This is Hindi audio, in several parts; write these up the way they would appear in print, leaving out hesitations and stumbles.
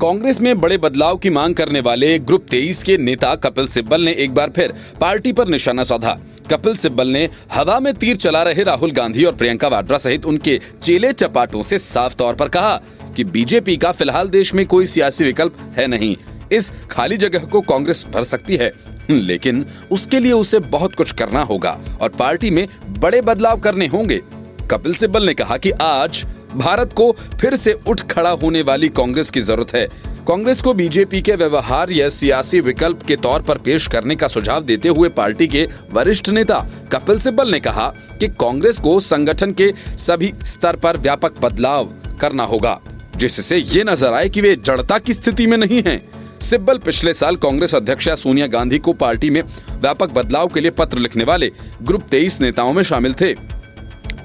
कांग्रेस में बड़े बदलाव की मांग करने वाले ग्रुप 23 के नेता कपिल सिब्बल ने एक बार फिर पार्टी पर निशाना साधा। कपिल सिब्बल ने हवा में तीर चला रहे राहुल गांधी और प्रियंका वाड्रा सहित उनके चेले चपाटों से साफ तौर पर कहा कि बीजेपी का फिलहाल देश में कोई सियासी विकल्प है नहीं। इस खाली जगह को कांग्रेस भर सकती है, लेकिन उसके लिए उसे बहुत कुछ करना होगा और पार्टी में बड़े बदलाव करने होंगे। कपिल सिब्बल ने कहा कि आज भारत को फिर से उठ खड़ा होने वाली कांग्रेस की जरूरत है। कांग्रेस को बीजेपी के व्यवहार या सियासी विकल्प के तौर पर पेश करने का सुझाव देते हुए पार्टी के वरिष्ठ नेता कपिल सिब्बल ने कहा कि कांग्रेस को संगठन के सभी स्तर पर व्यापक बदलाव करना होगा, जिससे ये नजर आए कि वे जड़ता की स्थिति में नहीं हैं। सिब्बल पिछले साल कांग्रेस अध्यक्षा सोनिया गांधी को पार्टी में व्यापक बदलाव के लिए पत्र लिखने वाले ग्रुप 23 नेताओं में शामिल थे।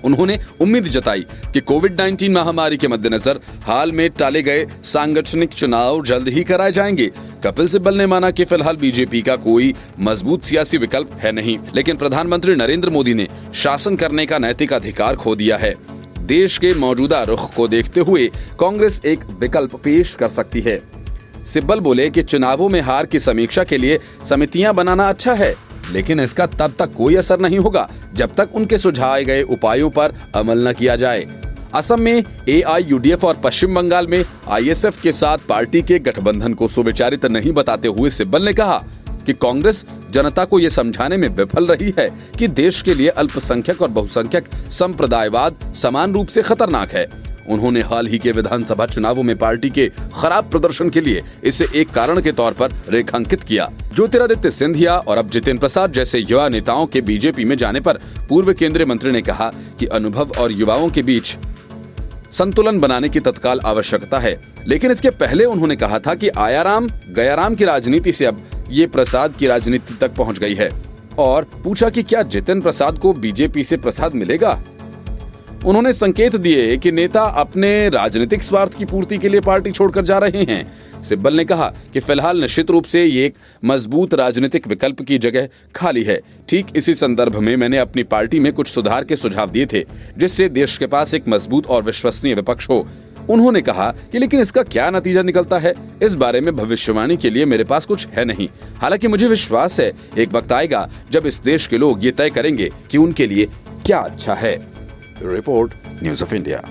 उन्होंने उम्मीद जताई कि कोविड-19 महामारी के मद्देनजर हाल में टाले गए सांगठनिक चुनाव जल्द ही कराए जाएंगे। कपिल सिब्बल ने माना कि फिलहाल बीजेपी का कोई मजबूत सियासी विकल्प है नहीं, लेकिन प्रधानमंत्री नरेंद्र मोदी ने शासन करने का नैतिक अधिकार खो दिया है। देश के मौजूदा रुख को देखते हुए कांग्रेस एक विकल्प पेश कर सकती है। सिब्बल बोले कि चुनावों में हार की समीक्षा के लिए समितियां बनाना अच्छा है, लेकिन इसका तब तक कोई असर नहीं होगा जब तक उनके सुझाए गए उपायों पर अमल न किया जाए। असम में AIUDF और पश्चिम बंगाल में ISF के साथ पार्टी के गठबंधन को सुविचारित नहीं बताते हुए सिब्बल ने कहा कि कांग्रेस जनता को यह समझाने में विफल रही है कि देश के लिए अल्पसंख्यक और बहुसंख्यक संप्रदायवाद समान रूप से खतरनाक है। उन्होंने हाल ही के विधानसभा चुनावों में पार्टी के खराब प्रदर्शन के लिए इसे एक कारण के तौर पर रेखांकित किया। ज्योतिरादित्य सिंधिया और अब जितिन प्रसाद जैसे युवा नेताओं के बीजेपी में जाने पर पूर्व केंद्रीय मंत्री ने कहा कि अनुभव और युवाओं के बीच संतुलन बनाने की तत्काल आवश्यकता है। लेकिन इसके पहले उन्होंने कहा था कि आयाराम गयाराम की राजनीति से अब ये प्रसाद की राजनीति तक पहुंच गई है और पूछा कि क्या जितिन प्रसाद को बीजेपी से प्रसाद मिलेगा। उन्होंने संकेत दिए कि नेता अपने राजनीतिक स्वार्थ की पूर्ति के लिए पार्टी छोड़कर जा रहे हैं। सिब्बल ने कहा कि फिलहाल निश्चित रूप से ये एक मजबूत राजनीतिक विकल्प की जगह खाली है। ठीक इसी संदर्भ में मैंने अपनी पार्टी में कुछ सुधार के सुझाव दिए थे, जिससे देश के पास एक मजबूत और विश्वसनीय विपक्ष हो। उन्होंने कहा कि लेकिन इसका क्या नतीजा निकलता है, इस बारे में भविष्यवाणी के लिए मेरे पास कुछ है नहीं। हालांकि मुझे विश्वास है एक वक्त आएगा जब इस देश के लोग ये तय करेंगे कि उनके लिए क्या अच्छा है। Report news of India.